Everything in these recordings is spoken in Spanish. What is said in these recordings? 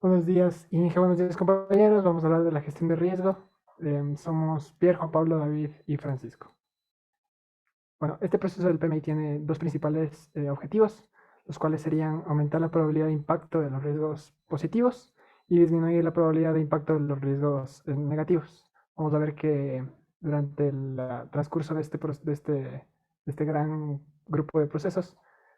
Buenos días, Inge, buenos días, compañeros. Vamos a hablar de la gestión de riesgo. Somos Pierre, Juan Pablo, David y Francisco. Bueno, este proceso del PMI tiene dos principales objetivos, los cuales serían aumentar la probabilidad de impacto de los riesgos positivos y disminuir la probabilidad de impacto de los riesgos negativos. Vamos a ver que durante el transcurso de este gran grupo de procesos,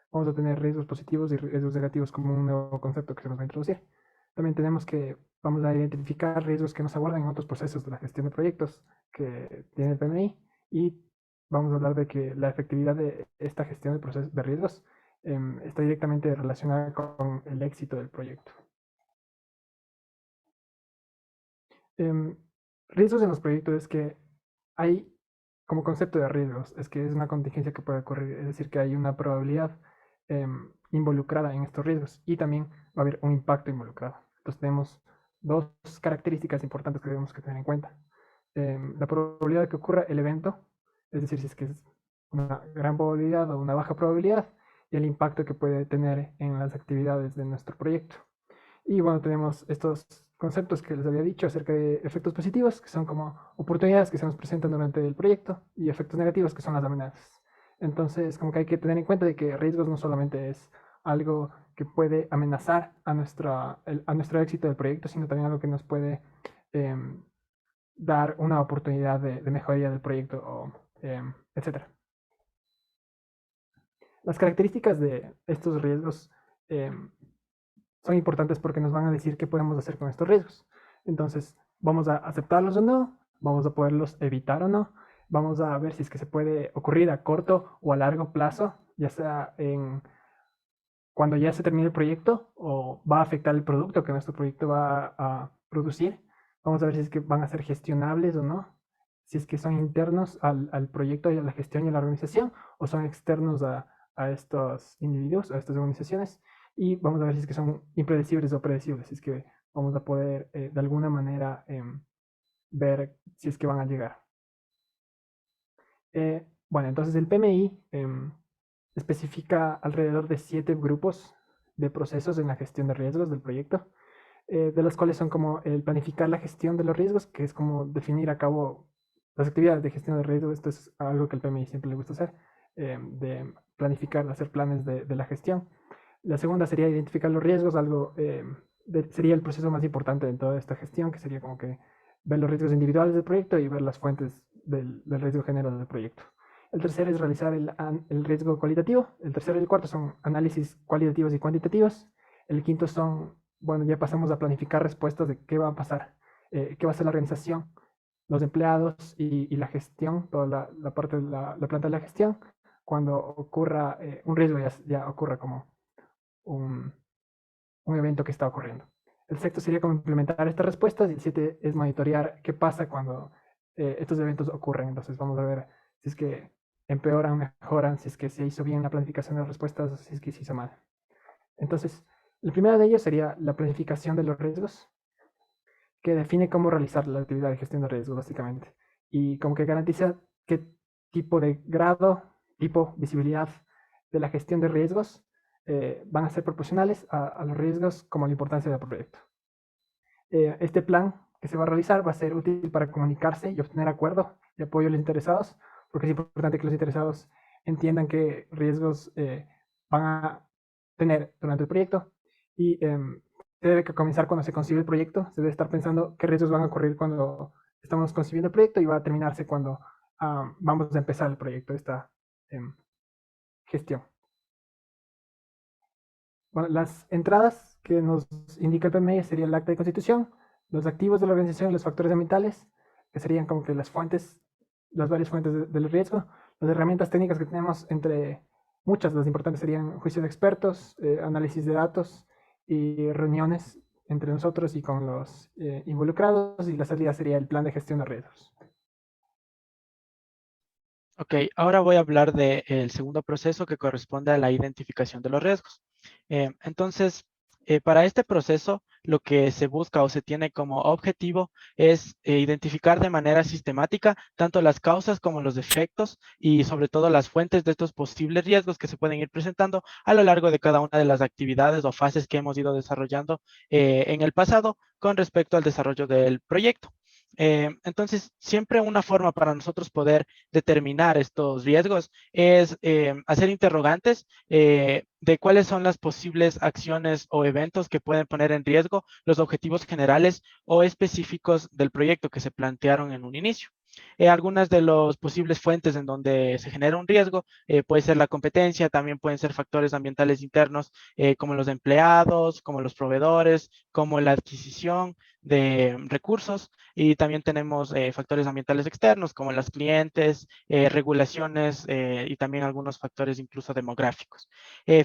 vamos a tener riesgos positivos y riesgos negativos como un nuevo concepto que se nos va a introducir. También tenemos que vamos a identificar riesgos que nos abordan en otros procesos de la gestión de proyectos que tiene el PMI y vamos a hablar de que la efectividad de esta gestión de procesos de riesgos está directamente relacionada con el éxito del proyecto. Em, Riesgos en los proyectos es que hay, como concepto de riesgos, es que es una contingencia que puede ocurrir, es decir, que hay una probabilidad involucrada en estos riesgos y también va a haber un impacto involucrado. Entonces tenemos dos características importantes que tenemos que tener en cuenta. La probabilidad de que ocurra el evento, es decir, si es que es una gran probabilidad o una baja probabilidad, y el impacto que puede tener en las actividades de nuestro proyecto. Y bueno, tenemos estos conceptos que les había dicho acerca de efectos positivos, que son como oportunidades que se nos presentan durante el proyecto, y efectos negativos, que son las amenazas. Entonces, como que hay que tener en cuenta de que riesgos no solamente es algo que puede amenazar a nuestro éxito del proyecto, sino también algo que nos puede eh, dar una oportunidad de mejoría del proyecto, o, etcétera. Las características de estos riesgos eh, son importantes porque nos van a decir qué podemos hacer con estos riesgos. Entonces, vamos a aceptarlos o no, vamos a poderlos evitar o no, vamos a ver si es que se puede ocurrir a corto o a largo plazo, ya sea cuando ya se termine el proyecto o va a afectar el producto que nuestro proyecto va a producir. Vamos a ver si es que van a ser gestionables o no, si es que son internos al proyecto y a la gestión y a la organización o son externos a estos individuos, a estas organizaciones. Y vamos a ver si es que son impredecibles o predecibles, si es que vamos a poder de alguna manera ver si es que van a llegar. Bueno, entonces el PMI especifica alrededor de 7 grupos de procesos en la gestión de riesgos del proyecto, de los cuales son como el planificar la gestión de los riesgos, que es como definir a cabo las actividades de gestión de riesgos. Esto es algo que al PMI siempre le gusta hacer, de planificar, de hacer planes de la gestión. La segunda sería identificar los riesgos, algo sería el proceso más importante de toda esta gestión, que sería como que ver los riesgos individuales del proyecto y ver las fuentes del riesgo general del proyecto. El tercero es realizar el riesgo cualitativo. El tercero y el cuarto son análisis cualitativos y cuantitativos. El quinto son, bueno, ya pasamos a planificar respuestas de qué va a pasar, qué va a hacer la organización, los empleados y la gestión, toda la parte de la planta de la gestión, cuando ocurra un riesgo, ya ocurra como un, un evento que está ocurriendo. El sexto sería como implementar estas respuestas y el siete es monitorear qué pasa cuando estos eventos ocurren. Entonces vamos a ver si es que empeoran, mejoran, si es que se hizo bien la planificación de las respuestas, si es que se hizo mal. Entonces, el primero de ellos sería la planificación de los riesgos, que define cómo realizar la actividad de gestión de riesgos, básicamente. Y como que garantiza qué tipo de grado, tipo, visibilidad de la gestión de riesgos van a ser proporcionales a los riesgos como la importancia del proyecto. Este plan que se va a realizar va a ser útil para comunicarse y obtener acuerdo y apoyo a los interesados, porque es importante que los interesados entiendan qué riesgos van a tener durante el proyecto y se debe comenzar cuando se concibe el proyecto, se debe estar pensando qué riesgos van a ocurrir cuando estamos concibiendo el proyecto y va a terminarse cuando vamos a empezar el proyecto, esta gestión. Bueno, las entradas que nos indica el PMI sería el acta de constitución, los activos de la organización y los factores ambientales, que serían como que las fuentes, las varias fuentes del riesgo, las herramientas técnicas que tenemos, entre muchas, las importantes serían juicio de expertos, análisis de datos y reuniones entre nosotros y con los involucrados, y la salida sería el plan de gestión de riesgos. Ok, ahora voy a hablar del segundo proceso que corresponde a la identificación de los riesgos. Entonces, para este proceso, lo que se busca o se tiene como objetivo es identificar de manera sistemática tanto las causas como los efectos y sobre todo las fuentes de estos posibles riesgos que se pueden ir presentando a lo largo de cada una de las actividades o fases que hemos ido desarrollando en el pasado con respecto al desarrollo del proyecto. Entonces, siempre una forma para nosotros poder determinar estos riesgos es hacer interrogantes de cuáles son las posibles acciones o eventos que pueden poner en riesgo los objetivos generales o específicos del proyecto que se plantearon en un inicio. Algunas de las posibles fuentes en donde se genera un riesgo puede ser la competencia, también pueden ser factores ambientales internos como los empleados, como los proveedores, como la adquisición de recursos y también tenemos factores ambientales externos como los clientes, regulaciones y también algunos factores incluso demográficos.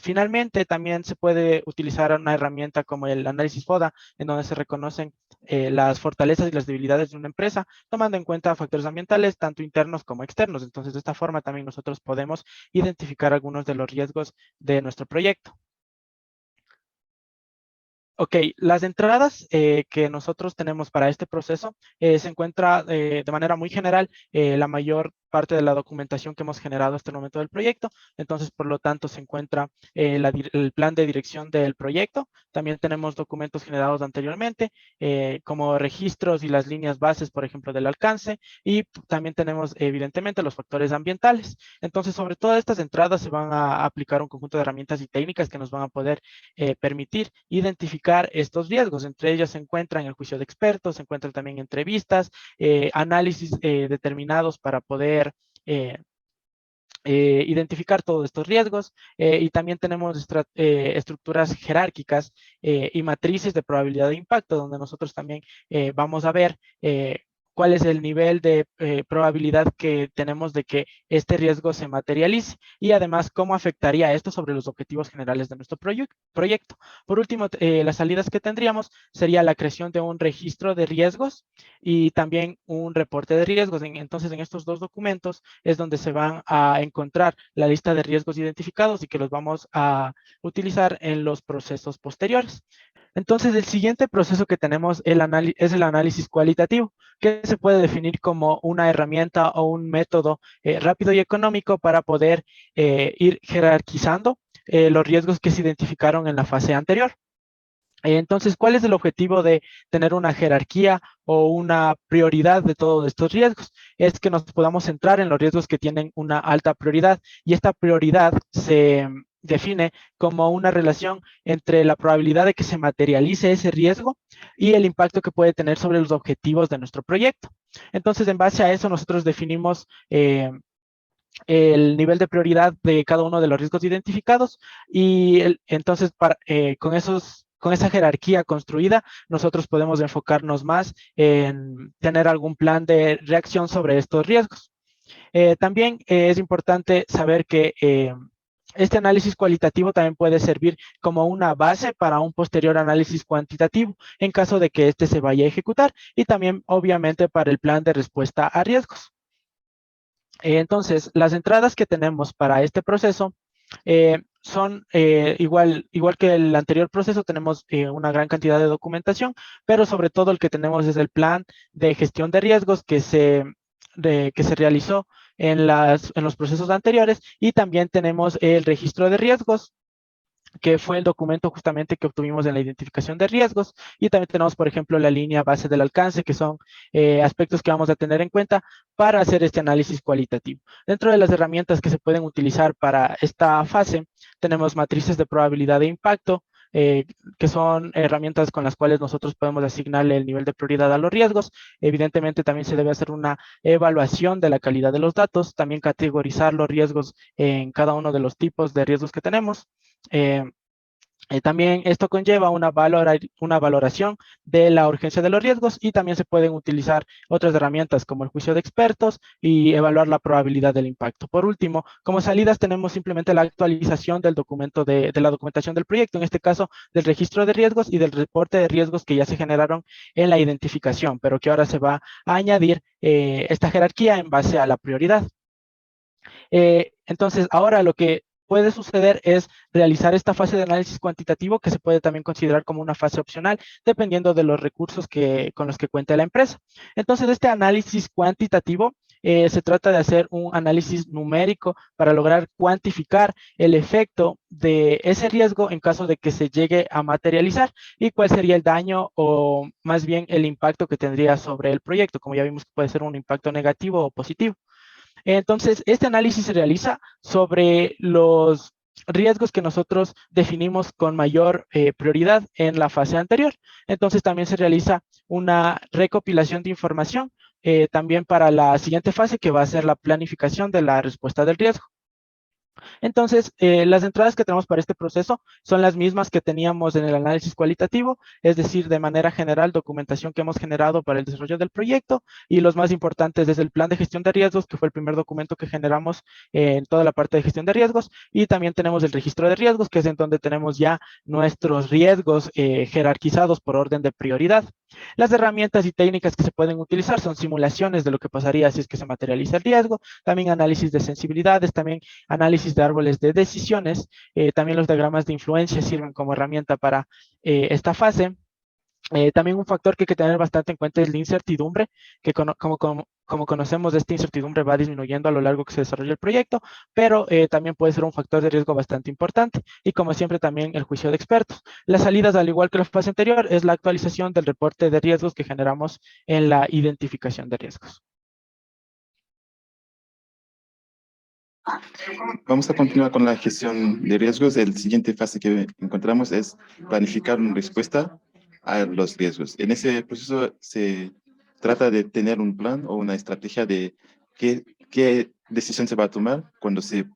Finalmente, también se puede utilizar una herramienta como el análisis FODA, en donde se reconocen las fortalezas y las debilidades de una empresa, tomando en cuenta factores ambientales, tanto internos como externos. Entonces, de esta forma también nosotros podemos identificar algunos de los riesgos de nuestro proyecto. Ok, las entradas que nosotros tenemos para este proceso se encuentra de manera muy general la mayor parte de la documentación que hemos generado hasta el momento del proyecto. Entonces, por lo tanto, se encuentra el plan de dirección del proyecto. También tenemos documentos generados anteriormente, como registros y las líneas bases, por ejemplo, del alcance. Y también tenemos, evidentemente, los factores ambientales. Entonces, sobre todas estas entradas se van a aplicar un conjunto de herramientas y técnicas que nos van a poder permitir identificar estos riesgos. Entre ellas se encuentran el juicio de expertos, se encuentran también entrevistas, análisis determinados para poder identificar todos estos riesgos y también tenemos estructuras jerárquicas y matrices de probabilidad de impacto, donde nosotros también vamos a ver cuál es el nivel de probabilidad que tenemos de que este riesgo se materialice y además cómo afectaría esto sobre los objetivos generales de nuestro proyecto. Por último, las salidas que tendríamos sería la creación de un registro de riesgos y también un reporte de riesgos. Entonces, en estos dos documentos es donde se van a encontrar la lista de riesgos identificados y que los vamos a utilizar en los procesos posteriores. Entonces, el siguiente proceso que tenemos es el análisis cualitativo, que se puede definir como una herramienta o un método rápido y económico para poder ir jerarquizando los riesgos que se identificaron en la fase anterior. Entonces, ¿cuál es el objetivo de tener una jerarquía o una prioridad de todos estos riesgos? Es que nos podamos centrar en los riesgos que tienen una alta prioridad y esta prioridad se define como una relación entre la probabilidad de que se materialice ese riesgo y el impacto que puede tener sobre los objetivos de nuestro proyecto. Entonces, en base a eso, nosotros definimos el nivel de prioridad de cada uno de los riesgos identificados y entonces con esa jerarquía construida, nosotros podemos enfocarnos más en tener algún plan de reacción sobre estos riesgos. También es importante saber que este análisis cualitativo también puede servir como una base para un posterior análisis cuantitativo en caso de que éste se vaya a ejecutar y también obviamente para el plan de respuesta a riesgos. Entonces, las entradas que tenemos para este proceso son igual que el anterior proceso, tenemos una gran cantidad de documentación, pero sobre todo el que tenemos es el plan de gestión de riesgos que se realizó en los procesos anteriores y también tenemos el registro de riesgos que fue el documento justamente que obtuvimos en la identificación de riesgos. Y también tenemos, por ejemplo, la línea base del alcance, que son aspectos que vamos a tener en cuenta para hacer este análisis cualitativo. Dentro de las herramientas que se pueden utilizar para esta fase, tenemos matrices de probabilidad de impacto, que son herramientas con las cuales nosotros podemos asignarle el nivel de prioridad a los riesgos. Evidentemente, también se debe hacer una evaluación de la calidad de los datos, también categorizar los riesgos en cada uno de los tipos de riesgos que tenemos. Eh, También esto conlleva una valoración de la urgencia de los riesgos y también se pueden utilizar otras herramientas como el juicio de expertos y evaluar la probabilidad del impacto. Por último, como salidas tenemos simplemente la actualización del documento de la documentación del proyecto, en este caso del registro de riesgos y del reporte de riesgos que ya se generaron en la identificación, pero que ahora se va a añadir esta jerarquía en base a la prioridad. Entonces, ahora lo que puede suceder es realizar esta fase de análisis cuantitativo, que se puede también considerar como una fase opcional, dependiendo de los recursos con los que cuente la empresa. Entonces, este análisis cuantitativo se trata de hacer un análisis numérico para lograr cuantificar el efecto de ese riesgo en caso de que se llegue a materializar y cuál sería el daño o más bien el impacto que tendría sobre el proyecto. Como ya vimos, puede ser un impacto negativo o positivo. Entonces, este análisis se realiza sobre los riesgos que nosotros definimos con mayor prioridad en la fase anterior. Entonces, también se realiza una recopilación de información también para la siguiente fase, que va a ser la planificación de la respuesta del riesgo. Entonces, las entradas que tenemos para este proceso son las mismas que teníamos en el análisis cualitativo, es decir, de manera general, documentación que hemos generado para el desarrollo del proyecto, y los más importantes es el plan de gestión de riesgos, que fue el primer documento que generamos en toda la parte de gestión de riesgos, y también tenemos el registro de riesgos, que es en donde tenemos ya nuestros riesgos jerarquizados por orden de prioridad. Las herramientas y técnicas que se pueden utilizar son simulaciones de lo que pasaría si es que se materializa el riesgo, también análisis de sensibilidades, también análisis de árboles de decisiones. También los diagramas de influencia sirven como herramienta para esta fase. También un factor que hay que tener bastante en cuenta es la incertidumbre, que como conocemos, esta incertidumbre va disminuyendo a lo largo que se desarrolla el proyecto, pero también puede ser un factor de riesgo bastante importante. Y como siempre, también el juicio de expertos. Las salidas, al igual que la fase anterior, es la actualización del reporte de riesgos que generamos en la identificación de riesgos. Vamos a continuar con la gestión de riesgos. El siguiente fase que encontramos es planificar una respuesta a los riesgos. En ese proceso se trata de tener un plan o una estrategia de qué decisión se va a tomar cuando se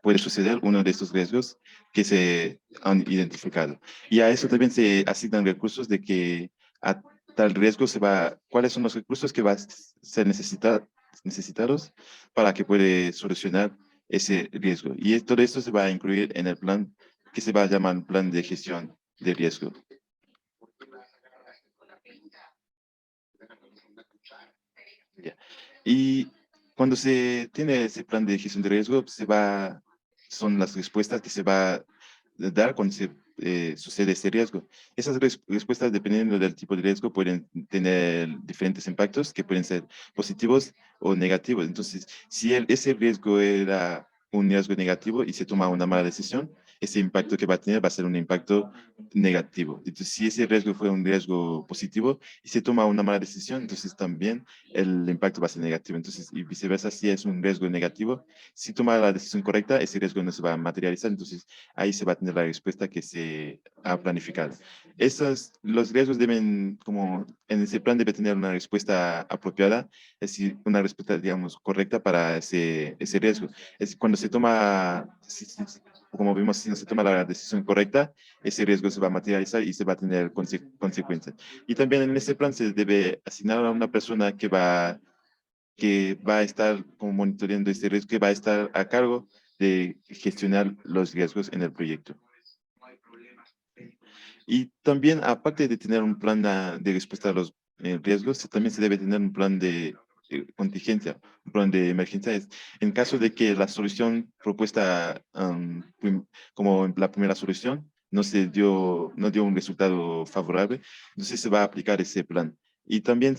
puede suceder uno de estos riesgos que se han identificado. Y a eso también se asignan recursos de que a tal riesgo cuáles son los recursos que va a ser necesitados para que puede solucionar ese riesgo. Y todo esto se va a incluir en el plan que se va a llamar plan de gestión de riesgo. Ya. Y cuando se tiene ese plan de gestión de riesgo, son las respuestas que se va a dar cuando sucede ese riesgo. Esas respuestas, dependiendo del tipo de riesgo, pueden tener diferentes impactos que pueden ser positivos o negativos. Entonces, si ese riesgo era un riesgo negativo y se toma una mala decisión, ese impacto que va a tener va a ser un impacto negativo. Entonces, si ese riesgo fue un riesgo positivo y se toma una mala decisión, entonces también el impacto va a ser negativo. Entonces, y viceversa, si es un riesgo negativo, si toma la decisión correcta, ese riesgo no se va a materializar. Entonces, ahí se va a tener la respuesta que se ha planificado. Los riesgos deben, como en ese plan, debe tener una respuesta apropiada, es decir, una respuesta, digamos, correcta para ese riesgo. Es cuando se toma, como vimos, si no se toma la decisión correcta, ese riesgo se va a materializar y se va a tener consecuencias. Y también en ese plan se debe asignar a una persona que va a estar como monitoreando este riesgo, que va a estar a cargo de gestionar los riesgos en el proyecto. Y también, aparte de tener un plan de respuesta a los riesgos, también se debe tener un plan de contingencia, un plan de emergencia. En caso de que la solución propuesta como la primera solución no dio un resultado favorable, entonces se va a aplicar ese plan. Y también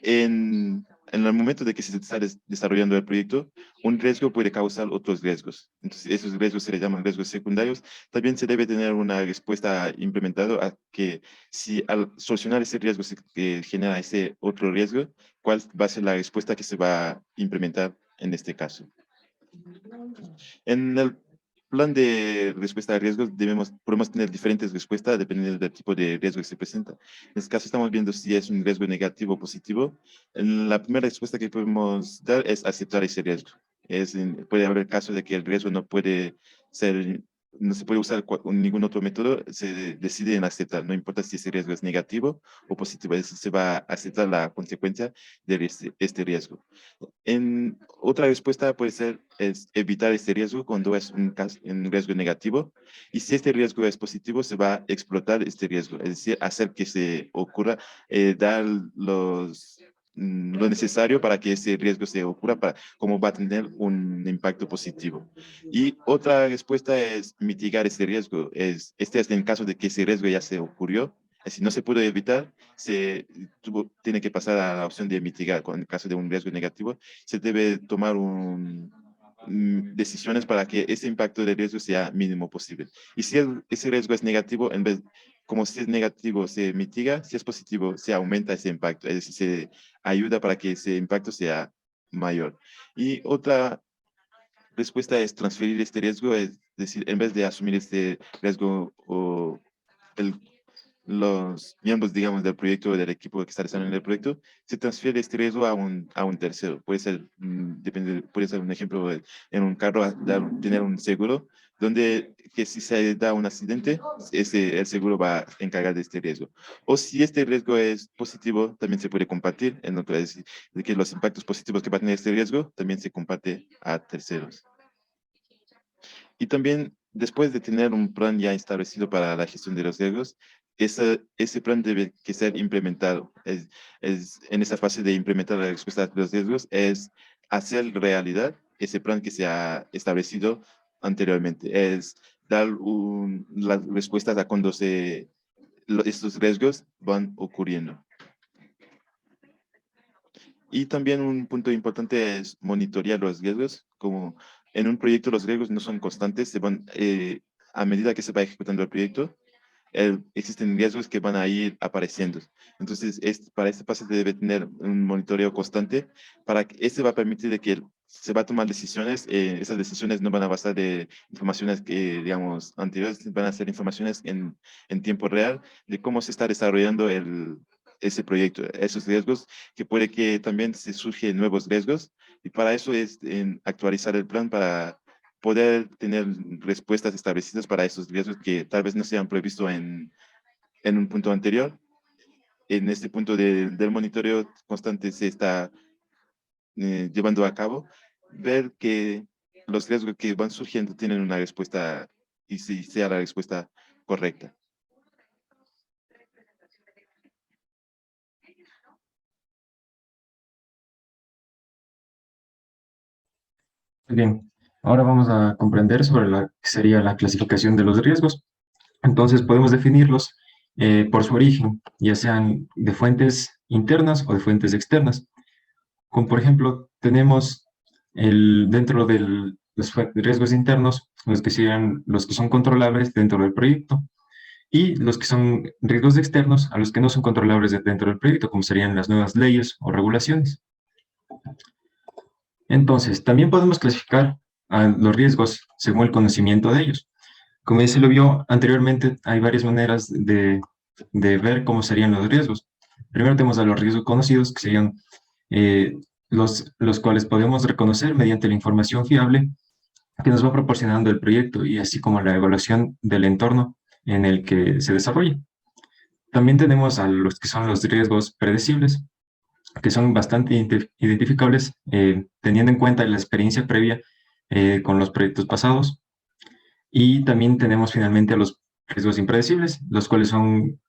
en el momento de que se está desarrollando el proyecto, un riesgo puede causar otros riesgos. Entonces, esos riesgos se le llaman riesgos secundarios. También se debe tener una respuesta implementada a que si al solucionar ese riesgo que genera ese otro riesgo, cuál va a ser la respuesta que se va a implementar en este caso. En el plan de respuesta a riesgos podemos tener diferentes respuestas dependiendo del tipo de riesgo que se presenta. En este caso estamos viendo si es un riesgo negativo o positivo. La primera respuesta que podemos dar es aceptar ese riesgo. Puede haber casos de que el riesgo no se puede usar ningún otro método, se decide en aceptar, no importa si ese riesgo es negativo o positivo, se va a aceptar la consecuencia de este riesgo. Otra respuesta puede ser evitar este riesgo cuando es un riesgo negativo, y si este riesgo es positivo, se va a explotar este riesgo, es decir, hacer que se ocurra, dar lo necesario para que ese riesgo se ocurra, para cómo va a tener un impacto positivo. Y otra respuesta es mitigar ese riesgo. Este es en caso de que ese riesgo ya se ocurrió. Si no se puede evitar, tiene que pasar a la opción de mitigar. En el caso de un riesgo negativo, se debe tomar decisiones para que ese impacto de riesgo sea mínimo posible. Y si ese riesgo es negativo, como si es negativo se mitiga, si es positivo se aumenta ese impacto, es decir, se ayuda para que ese impacto sea mayor. Y otra respuesta es transferir este riesgo, es decir, en vez de asumir este riesgo o el los miembros, digamos, del proyecto o del equipo que está desarrollando el proyecto, se transfiere este riesgo a un tercero. Puede ser, puede ser un ejemplo, en un carro, tener un seguro, donde que si se da un accidente, el seguro va a encargar de este riesgo. O si este riesgo es positivo, también se puede compartir, en otro, es decir, de que los impactos positivos que va a tener este riesgo también se comparte a terceros. Y también, después de tener un plan ya establecido para la gestión de los riesgos, ese plan debe que ser implementado. En esa fase de implementar la respuesta a los riesgos, es hacer realidad ese plan que se ha establecido anteriormente. Es dar las respuestas a cuando estos riesgos van ocurriendo. Y también un punto importante es monitorear los riesgos. Como en un proyecto los riesgos no son constantes, a medida que se va ejecutando el proyecto, existen riesgos que van a ir apareciendo. Entonces, para este paso se debe tener un monitoreo constante para que este va a permitir de que se va a tomar decisiones. Esas decisiones no van a basar de informaciones que, digamos, anteriores, van a ser informaciones en tiempo real de cómo se está desarrollando ese proyecto, esos riesgos, que puede que también se surgen nuevos riesgos, y para eso es actualizar el plan para poder tener respuestas establecidas para esos riesgos que tal vez no se han previsto en un punto anterior. En este punto del monitoreo constante se está llevando a cabo, ver que los riesgos que van surgiendo tienen una respuesta y si sea la respuesta correcta. Bien, ahora vamos a comprender sobre lo que sería la clasificación de los riesgos. Entonces podemos definirlos por su origen, ya sean de fuentes internas o de fuentes externas. Como por ejemplo, tenemos dentro de los riesgos internos, los que serían los que son controlables dentro del proyecto, y los que son riesgos externos a los que no son controlables dentro del proyecto, como serían las nuevas leyes o regulaciones. Entonces, también podemos clasificar a los riesgos según el conocimiento de ellos. Como ya se lo vio anteriormente, hay varias maneras de ver cómo serían los riesgos. Primero tenemos a los riesgos conocidos, que serían los cuales podemos reconocer mediante la información fiable que nos va proporcionando el proyecto y así como la evaluación del entorno en el que se desarrolla. También tenemos a los que son los riesgos predecibles, que son bastante identificables teniendo en cuenta la experiencia previa con los proyectos pasados. Y también tenemos finalmente a los riesgos impredecibles, los cuales son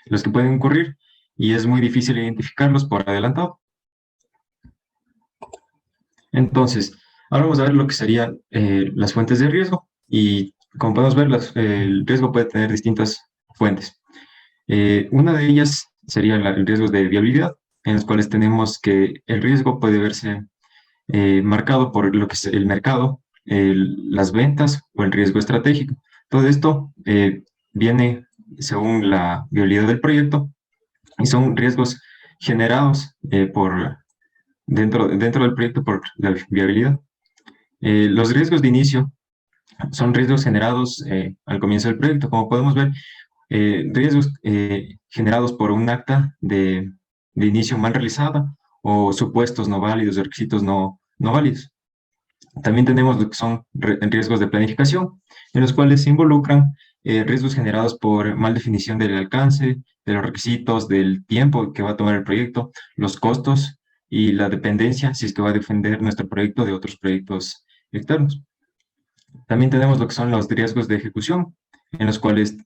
los que pueden ocurrir y es muy difícil identificarlos por adelantado. Entonces, ahora vamos a ver lo que serían las fuentes de riesgo y como podemos ver, el riesgo puede tener distintas fuentes. Una de ellas sería el riesgo de viabilidad, en los cuales tenemos que el riesgo puede verse marcado por lo que es el mercado, las ventas o el riesgo estratégico. Todo esto viene según la viabilidad del proyecto y son riesgos generados dentro del proyecto por la viabilidad. Los riesgos de inicio son riesgos generados al comienzo del proyecto. Como podemos ver, riesgos generados por un acta de inicio mal realizada o supuestos no válidos, requisitos no válidos. También tenemos lo que son riesgos de planificación, en los cuales se involucran riesgos generados por mal definición del alcance, de los requisitos, del tiempo que va a tomar el proyecto, los costos y la dependencia, si es que va a defender nuestro proyecto de otros proyectos externos. También tenemos lo que son los riesgos de ejecución, en los cuales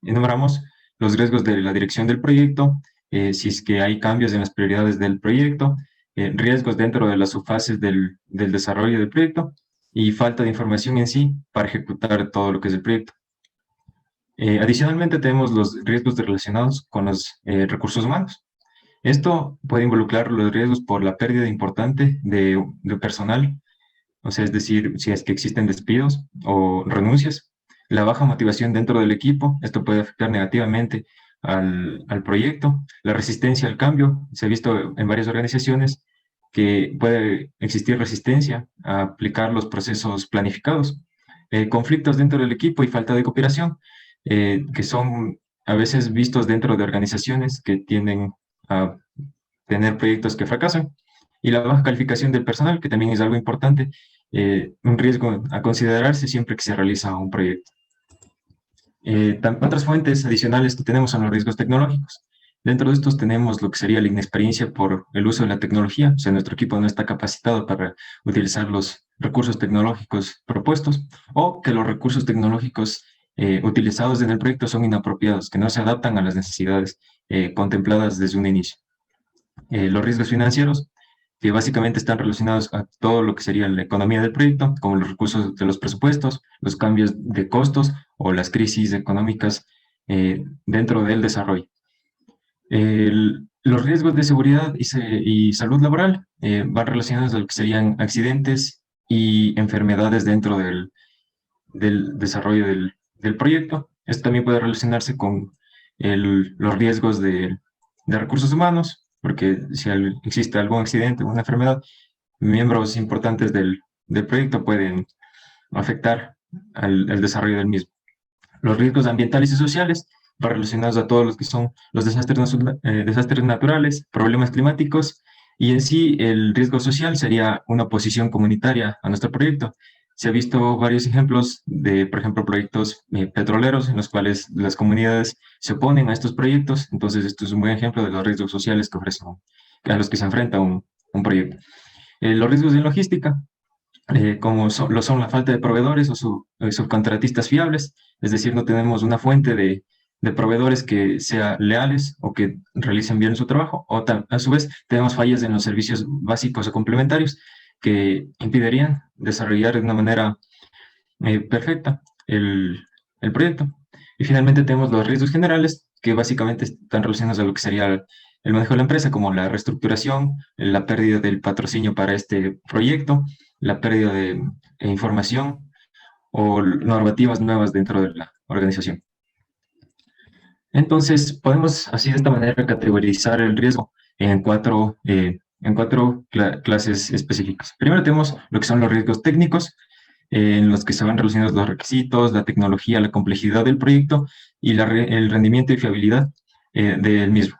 enumeramos los riesgos de la dirección del proyecto, si es que hay cambios en las prioridades del proyecto, riesgos dentro de las subfases del desarrollo del proyecto y falta de información en sí para ejecutar todo lo que es el proyecto. Adicionalmente tenemos los riesgos relacionados con los recursos humanos. Esto puede involucrar los riesgos por la pérdida importante de personal, o sea, es decir, si es que existen despidos o renuncias, la baja motivación dentro del equipo, esto puede afectar negativamente al proyecto, la resistencia al cambio, se ha visto en varias organizaciones que puede existir resistencia a aplicar los procesos planificados, conflictos dentro del equipo y falta de cooperación, que son a veces vistos dentro de organizaciones que tienden a tener proyectos que fracasan, y la baja calificación del personal, que también es algo importante, un riesgo a considerarse siempre que se realiza un proyecto. Otras fuentes adicionales que tenemos son los riesgos tecnológicos. Dentro de estos tenemos lo que sería la inexperiencia por el uso de la tecnología, o sea, nuestro equipo no está capacitado para utilizar los recursos tecnológicos propuestos, o que los recursos tecnológicos utilizados en el proyecto son inapropiados, que no se adaptan a las necesidades contempladas desde un inicio. Los riesgos financieros, que básicamente están relacionados a todo lo que sería la economía del proyecto, como los recursos de los presupuestos, los cambios de costos o las crisis económicas dentro del desarrollo. Los riesgos de seguridad y salud laboral van relacionados a lo que serían accidentes y enfermedades dentro del desarrollo del proyecto. Esto también puede relacionarse con los riesgos de recursos humanos, porque si existe algún accidente o una enfermedad, miembros importantes del proyecto pueden afectar al desarrollo del mismo. Los riesgos ambientales y sociales van relacionados a todos los que son los desastres naturales, problemas climáticos, y en sí el riesgo social sería una oposición comunitaria a nuestro proyecto. Se ha visto varios ejemplos de, por ejemplo, proyectos petroleros en los cuales las comunidades se oponen a estos proyectos. Entonces, esto es un buen ejemplo de los riesgos sociales que ofrecen, a los que se enfrenta un proyecto. Los riesgos de logística, como lo son la falta de proveedores o subcontratistas fiables, es decir, no tenemos una fuente de proveedores que sean leales o que realicen bien su trabajo, o a su vez tenemos fallas en los servicios básicos o complementarios que impedirían desarrollar de una manera perfecta el proyecto. Y finalmente tenemos los riesgos generales, que básicamente están relacionados a lo que sería el manejo de la empresa, como la reestructuración, la pérdida del patrocinio para este proyecto, la pérdida de información o normativas nuevas dentro de la organización. Entonces, podemos así de esta manera categorizar el riesgo en cuatro clases específicas. Primero tenemos lo que son los riesgos técnicos, en los que se van relacionados los requisitos, la tecnología, la complejidad del proyecto y el rendimiento y fiabilidad del mismo.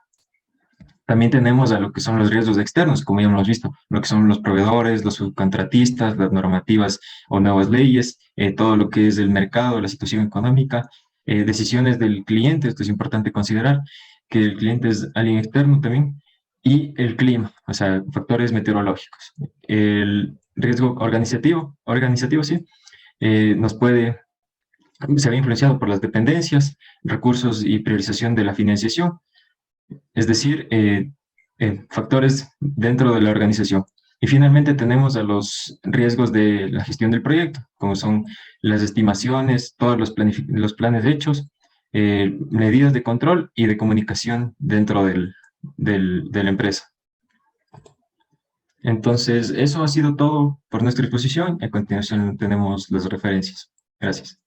También tenemos a lo que son los riesgos externos, como ya hemos visto, lo que son los proveedores, los subcontratistas, las normativas o nuevas leyes, todo lo que es el mercado, la situación económica, decisiones del cliente. Esto es importante considerar, que el cliente es alguien externo también, y el clima, o sea, factores meteorológicos. El riesgo organizativo sí, se ve influenciado por las dependencias, recursos y priorización de la financiación, es decir, factores dentro de la organización. Y finalmente tenemos a los riesgos de la gestión del proyecto, como son las estimaciones, todos los planes hechos, medidas de control y de comunicación dentro de la empresa. Entonces, eso ha sido todo por nuestra exposición. A continuación tenemos las referencias. Gracias.